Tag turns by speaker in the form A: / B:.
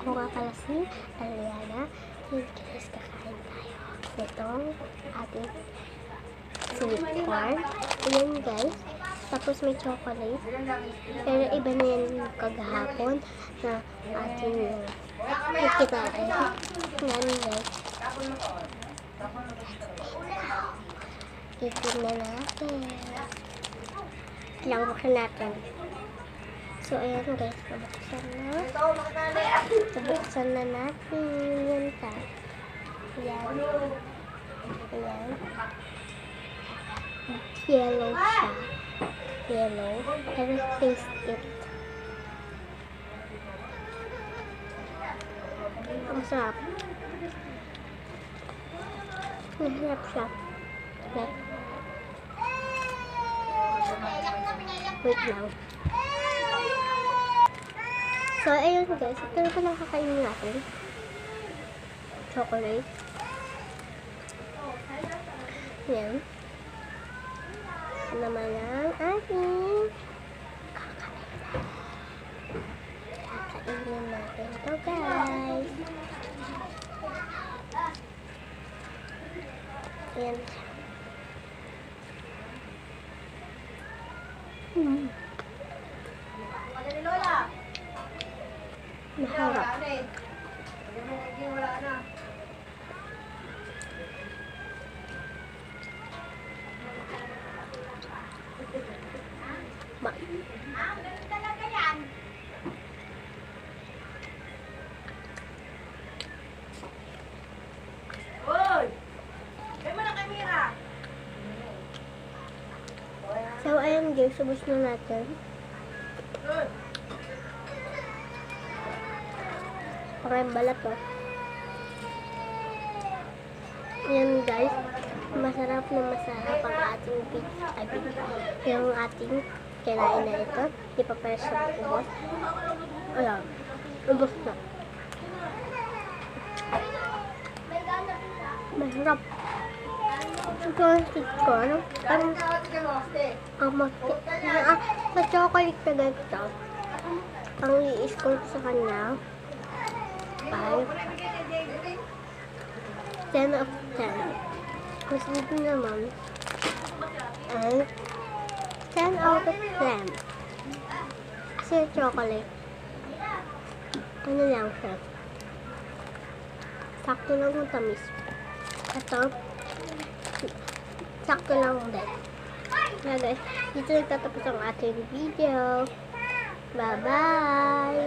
A: Kung pala si Aliana, yun guys, kakain tayo. Itong ating sweet corn. Ayan guys. Tapos may chocolate. Pero iba na yan yung kagahapon na ating kinain. Ngayon guys. Itin na natin. Langwakan natin. So, ayan guys, nabuksan na. Nabuksan na natin. Yan ta. Ayan. Ayan. Yellow siya. Yellow. Pero taste it. Ang sarap. Masarap siya. Wait lang. So, ayun guys. Ito na pa nakakainin natin. Chocolate. Yan. Naman ang ating kakainin natin ito guys. Ayan. Maharap. So, ayan guys, subos na natin. Parang balat to. Ayan guys, masarap na masarap ang ating yung ating kinain na ito. Di pa pala siya ubos. Ayan, ubos na. Masarap. Ito ang sweet corn. Sa chocolate na ganito. Ang i-score sa kanya 5. 10 of 10. Kasi dito naman ay 10 out of 10. Kasi chocolate. Ano lang siya. Sakto lang yung tamis. Ito, sakto lang din. Na guys, dito nagtatapos ang ating video. Bye-bye!